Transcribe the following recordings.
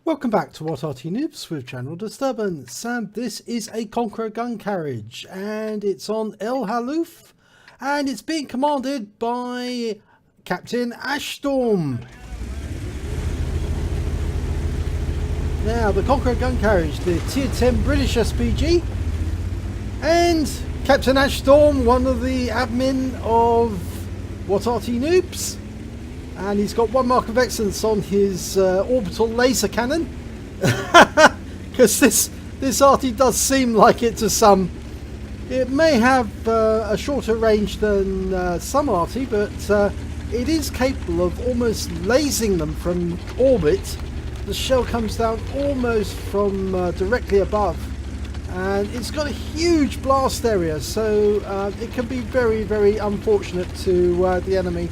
Welcome back to What RT Noobs with Channel Disturbance, and this is a Conqueror Gun Carriage, and it's on El Halluf, and it's being commanded by Captain Ashstorm. Now, the Conqueror Gun Carriage, the Tier 10 British SPG, and Captain Ashstorm, one of the admin of What RT Noobs. And he's got one mark of excellence on his orbital laser cannon, because this RT does seem like it to some. It may have a shorter range than some RT, but it is capable of almost lasing them from orbit. The shell comes down almost from directly above, and it's got a huge blast area, so it can be very, very unfortunate to the enemy.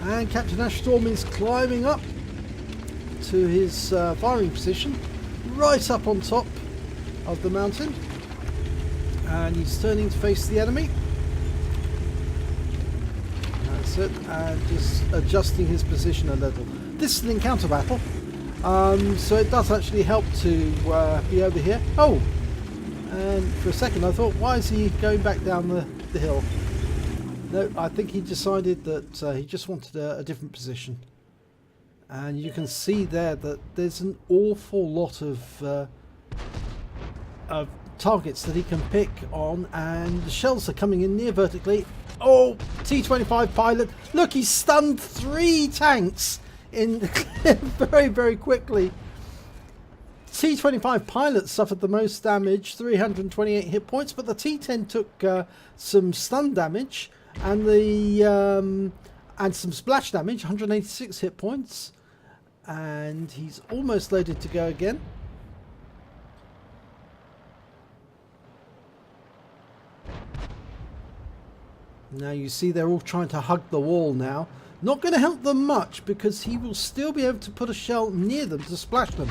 And Captain Ashstorm is climbing up to his firing position, right up on top of the mountain. And he's turning to face the enemy. That's it, and just adjusting his position a little. This is an encounter battle, so it does actually help to be over here. Oh, and for a second I thought, why is he going back down the hill? No, I think he decided that he just wanted a different position. And you can see there that there's an awful lot of targets that he can pick on, and the shells are coming in near vertically. Oh, T-25 pilot. Look, he stunned 3 tanks in very, very quickly. T-25 pilot suffered the most damage, 328 hit points, but the T-10 took some stun damage. And and some splash damage, 186 hit points, and he's almost loaded to go again. Now you see they're all trying to hug the wall now. Not going to help them much, because he will still be able to put a shell near them to splash them.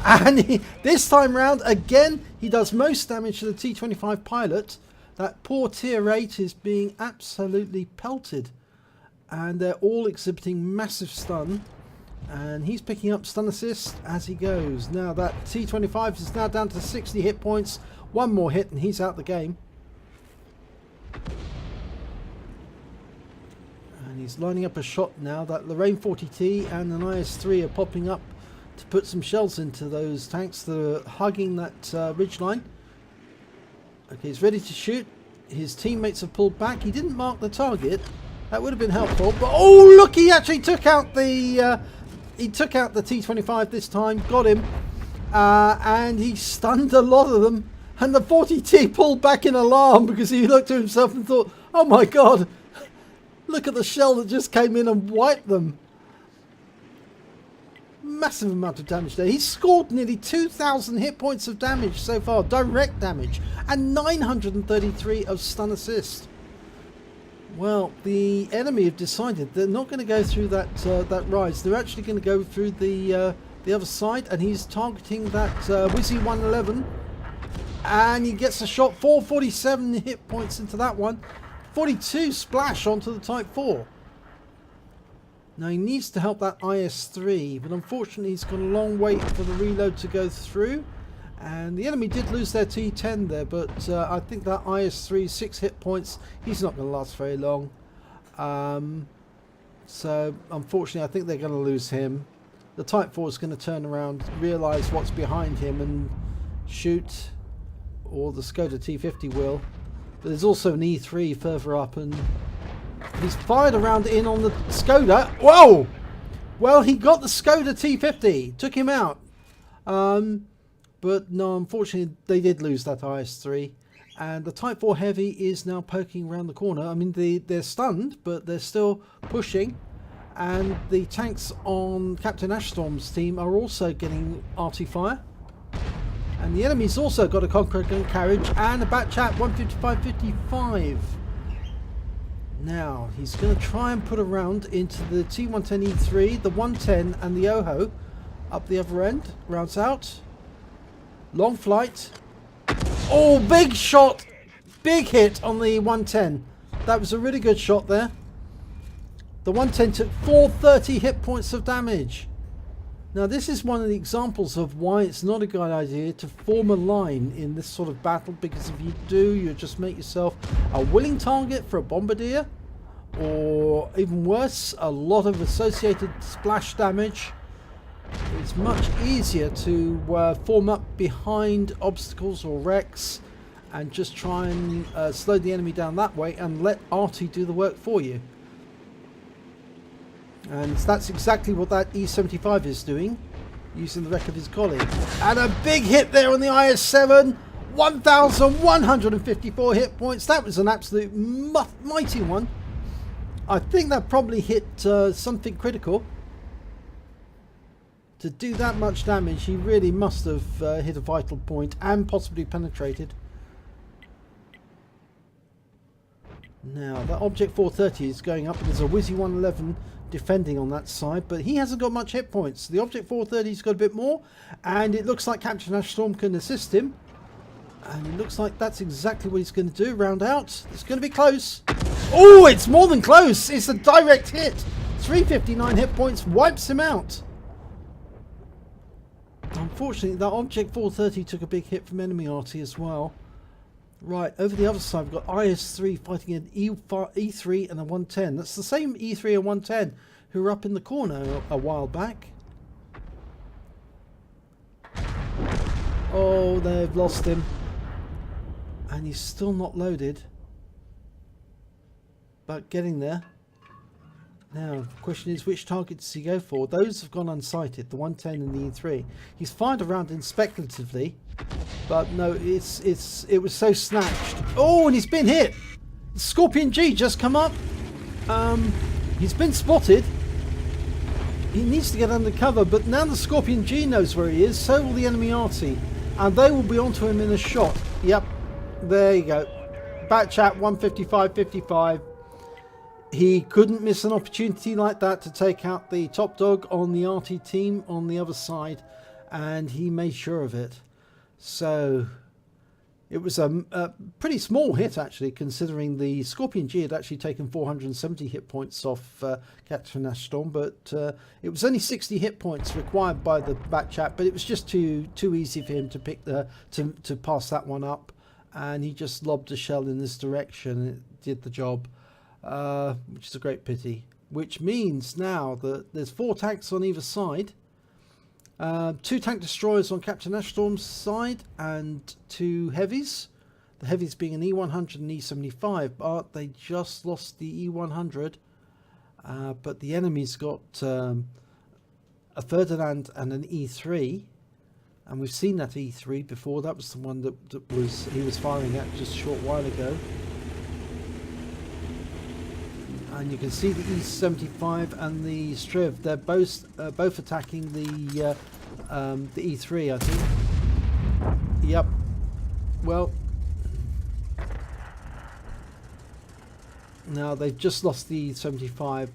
And this time round, again, he does most damage to the T-25 pilot. That poor tier 8 is being absolutely pelted, and they're all exhibiting massive stun, and he's picking up stun assist as he goes. Now that T-25 is now down to 60 hit points, one more hit and he's out the game. And he's lining up a shot now. That Lorraine 40T and an IS-3 are popping up to put some shells into those tanks that are hugging that ridgeline. Okay, he's ready to shoot. His teammates have pulled back. He didn't mark the target. That would have been helpful. But oh, look! He actually took out the T-25 this time. Got him, and he stunned a lot of them. And the 40T pulled back in alarm, because he looked to himself and thought, "Oh my God! Look at the shell that just came in and wiped them." Massive amount of damage there. He's scored nearly 2,000 hit points of damage so far, direct damage, and 933 of stun assist. Well, the enemy have decided they're not going to go through that rise. They're actually going to go through the other side, and he's targeting that Wizzy 111, and he gets a shot. 447 hit points into that one, 42 splash onto the Type 4. Now he needs to help that IS-3, but unfortunately he's got a long wait for the reload to go through. And the enemy did lose their T-10 there, but I think that IS-3, 6 hit points, he's not going to last very long. So unfortunately I think they're going to lose him. The Type 4 is going to turn around, realise what's behind him and shoot, or the Skoda T-50 will. But there's also an E-3 further up, and he's fired a round in on the Skoda. Whoa! Well, he got the Skoda T-50. Took him out. But no, unfortunately, they did lose that IS-3. And the Type 4 Heavy is now poking around the corner. I mean, they're stunned, but they're still pushing. And the tanks on Captain Ashstorm's team are also getting RT fire. And the enemy's also got a Conqueror Gun Carriage and a Batchat 155-55. Now, he's going to try and put a round into the T110E3, the 110 and the OHO up the other end. Rounds out. Long flight. Oh, big shot. Big hit on the 110. That was a really good shot there. The 110 took 430 hit points of damage. Now this is one of the examples of why it's not a good idea to form a line in this sort of battle, because if you do, you'll just make yourself a willing target for a bombardier, or even worse, a lot of associated splash damage. It's much easier to form up behind obstacles or wrecks and just try and slow the enemy down that way and let Arty do the work for you. And that's exactly what that E75 is doing, using the wreck of his colleague. And a big hit there on the IS-7, 1,154 hit points. That was an absolute mighty one. I think that probably hit something critical. To do that much damage, he really must have hit a vital point and possibly penetrated. Now, that Object 430 is going up. There's a Wizzy 111 defending on that side, but he hasn't got much hit points. The Object 430's got a bit more, and it looks like Captain Ash Storm can assist him. And it looks like that's exactly what he's going to do. Round out. It's going to be close. Oh, it's more than close. It's a direct hit. 359 hit points wipes him out. Unfortunately, that Object 430 took a big hit from enemy Arty as well. Right, over the other side, we've got IS-3 fighting an E3 and a 110. That's the same E3 and 110 who were up in the corner a while back. Oh, they've lost him. And he's still not loaded. But getting there. Now, the question is, which target does he go for? Those have gone unsighted, the 110 and the E3. He's fired around in speculatively, but no, it was so snatched. Oh, and he's been hit! Scorpion G just come up. He's been spotted. He needs to get under cover, but now the Scorpion G knows where he is, so will the enemy Arty. And they will be onto him in a shot. Yep, there you go. Batch at 155.55. He couldn't miss an opportunity like that to take out the top dog on the Arty team on the other side, and he made sure of it. So it was a pretty small hit, actually, considering the Scorpion G had actually taken 470 hit points off Captain Ash Storm, but it was only 60 hit points required by the back chat, but it was just too easy for him to pick to pass that one up, and he just lobbed a shell in this direction and it did the job. Which is a great pity. Which means now that there's 4 tanks on either side, 2 tank destroyers on Captain Ash Storm's side, and 2 heavies. The heavies being an E100 and E75, but they just lost the E100. But the enemy's got a Ferdinand and an E3, and we've seen that E3 before. That was the one that he was firing at just a short while ago. And you can see the E75 and the Striv. They're both attacking the E3, I think. Yep. Well, now they've just lost the E75.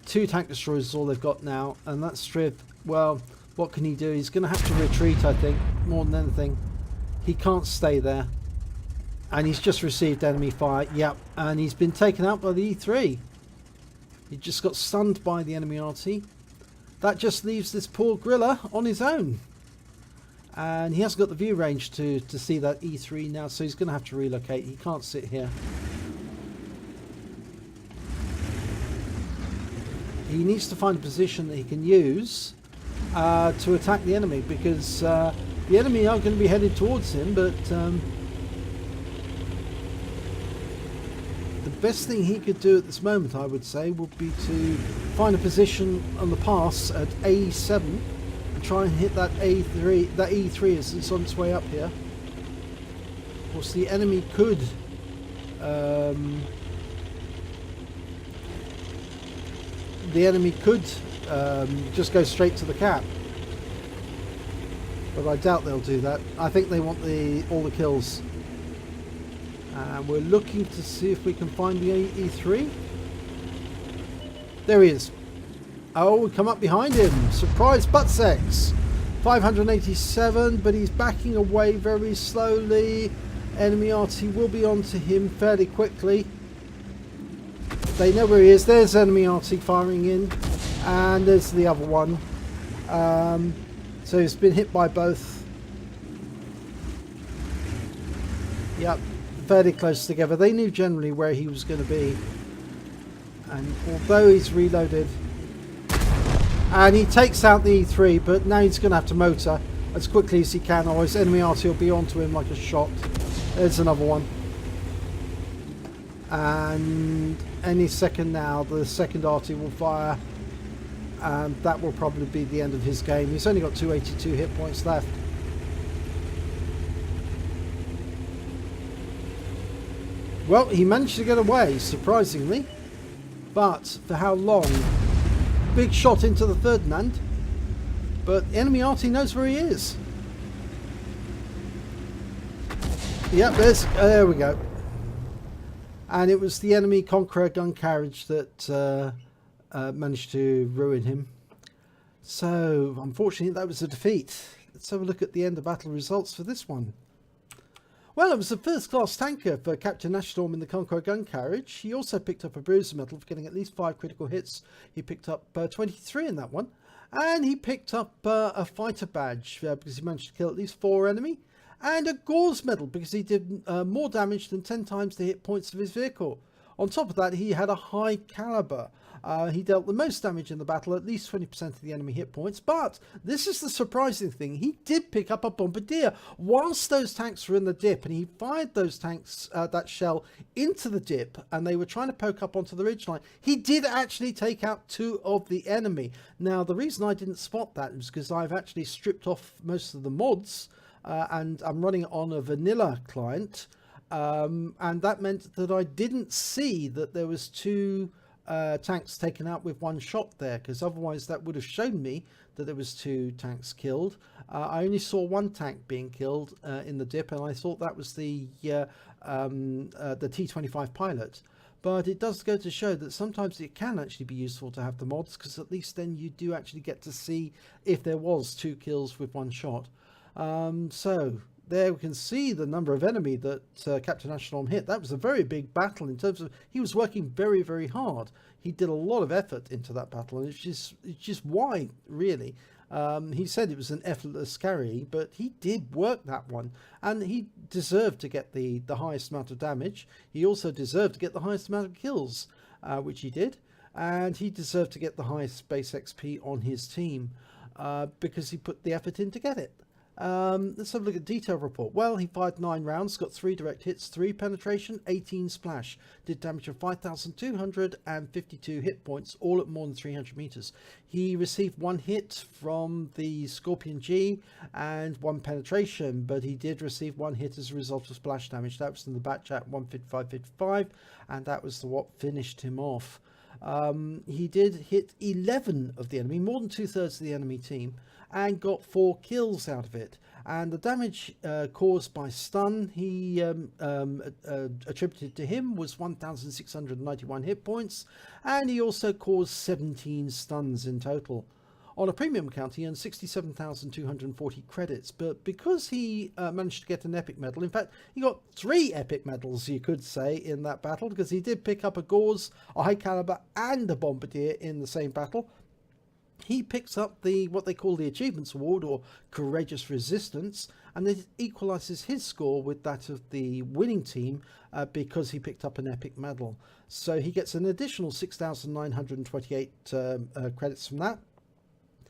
2 tank destroyers is all they've got now, and that Striv. Well, what can he do? He's going to have to retreat, I think, more than anything. He can't stay there. And he's just received enemy fire. Yep. And he's been taken out by the E3. He just got stunned by the enemy Arty. That just leaves this poor Griller on his own. And he hasn't got the view range to see that E3 now, so he's going to have to relocate. He can't sit here. He needs to find a position that he can use to attack the enemy, because the enemy are going to be headed towards him, but the best thing he could do at this moment, I would say, would be to find a position on the pass at A7 and try and hit that E3 as it's on its way up here. Of course, the enemy could just go straight to the cap, but I doubt they'll do that. I think they want all the kills. And we're looking to see if we can find the E3. There he is. Oh, we come up behind him. Surprise butt sex. 587, but he's backing away very slowly. Enemy Arty will be onto him fairly quickly. they know where he is. There's enemy RT firing in, and there's the other one. So he's been hit by both. Yep, fairly close together. They knew generally where he was going to be. And although he's reloaded, and he takes out the E3, but now he's going to have to motor as quickly as he can, otherwise enemy RT will be onto him like a shot. There's another one. And any second now, the second RT will fire. And that will probably be the end of his game. He's only got 282 hit points left. Well, he managed to get away, surprisingly. But for how long? Big shot into the Ferdinand. But enemy RT knows where he is. Yep, there we go. And it was the enemy Conqueror Gun Carriage that managed to ruin him. So, unfortunately, that was a defeat. Let's have a look at the end of battle results for this one. Well, it was a first-class tanker for Captain Ashstorm in the Conqueror Gun Carriage. He also picked up a bruiser medal for getting at least 5 critical hits. He picked up 23 in that one. And he picked up a fighter badge because he managed to kill at least 4 enemy. And a Gore's medal because he did more damage than 10 times the hit points of his vehicle. On top of that, he had a high caliber. He dealt the most damage in the battle, at least 20% of the enemy hit points. But this is the surprising thing. He did pick up a Bombardier whilst those tanks were in the dip, and he fired those tanks, that shell, into the dip, and they were trying to poke up onto the ridgeline. He did actually take out 2 of the enemy. Now, the reason I didn't spot that is because I've actually stripped off most of the mods, and I'm running it on a vanilla client. And that meant that I didn't see that there was 2 tanks taken out with 1 shot there, because otherwise that would have shown me that there was 2 tanks killed. I only saw 1 tank being killed in the dip, and I thought that was the T-25 pilot. But it does go to show that sometimes it can actually be useful to have the mods, because at least then you do actually get to see if there was 2 kills with 1 shot. So there we can see the number of enemy that Captain Ashstorm hit. That was a very big battle in terms of he was working very, very hard. He did a lot of effort into that battle, and it's just why, really. He said it was an effortless carry, but he did work that one, and he deserved to get the highest amount of damage. He also deserved to get the highest amount of kills, which he did, and he deserved to get the highest base XP on his team because he put the effort in to get it. Let's have a look at detail report. Well, he fired 9 rounds, got 3 direct hits, 3 penetration, 18 splash, did damage of 5,252 hit points, all at more than 300 meters. He received 1 hit from the Scorpion G and 1 penetration, but he did receive 1 hit as a result of splash damage. That was in the batch at 155.55, and that was what finished him off. He did hit 11 of the enemy, more than 2/3 of the enemy team, and got 4 kills out of it. And the damage caused by stun he attributed to him was 1,691 hit points, and he also caused 17 stuns in total. On a premium account, he earned 67,240 credits, but because he managed to get an epic medal, in fact, he got 3 epic medals, you could say, in that battle, because he did pick up a Gore's, a high caliber, and a Bombardier in the same battle. He picks up what they call the Achievements Award, or Courageous Resistance, and it equalises his score with that of the winning team because he picked up an epic medal. So he gets an additional 6,928 credits from that.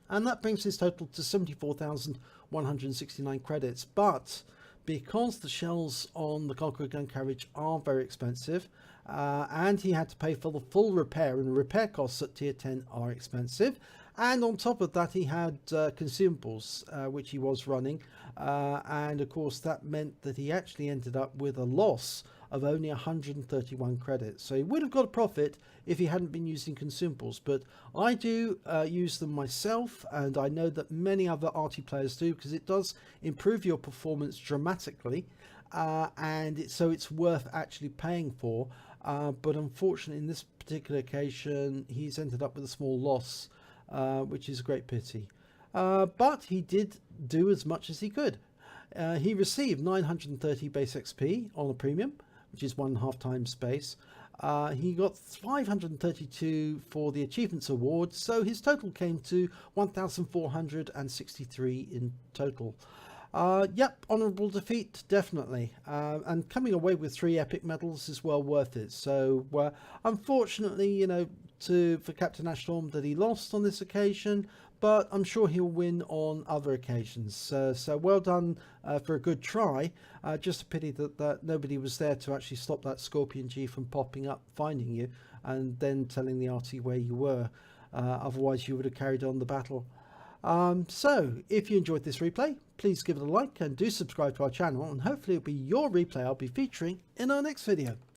And that brings his total to 74,169 credits. But because the shells on the Conqueror Gun Carriage are very expensive, and he had to pay for the full repair, and the repair costs at tier 10 are expensive, and on top of that he had consumables which he was running, and of course that meant that he actually ended up with a loss of only 131 credits. So he would have got a profit if he hadn't been using consumables, but I do use them myself, and I know that many other RT players do, because it does improve your performance dramatically, and so it's worth actually paying for. But unfortunately in this particular occasion he's ended up with a small loss, which is a great pity. But he did do as much as he could. He received 930 base XP on a premium, which is 1.5 times base. He got 532 for the Achievements Award, so his total came to 1,463 in total. Yep, honourable defeat, definitely. And coming away with 3 epic medals is well worth it. So, unfortunately, you know, for Captain Ash Storm that he lost on this occasion, but I'm sure he'll win on other occasions. So well done for a good try. Just a pity that nobody was there to actually stop that Scorpion G from popping up, finding you, and then telling the RT where you were. Otherwise, you would have carried on the battle. So, if you enjoyed this replay, please give it a like and do subscribe to our channel, and hopefully it'll be your replay I'll be featuring in our next video.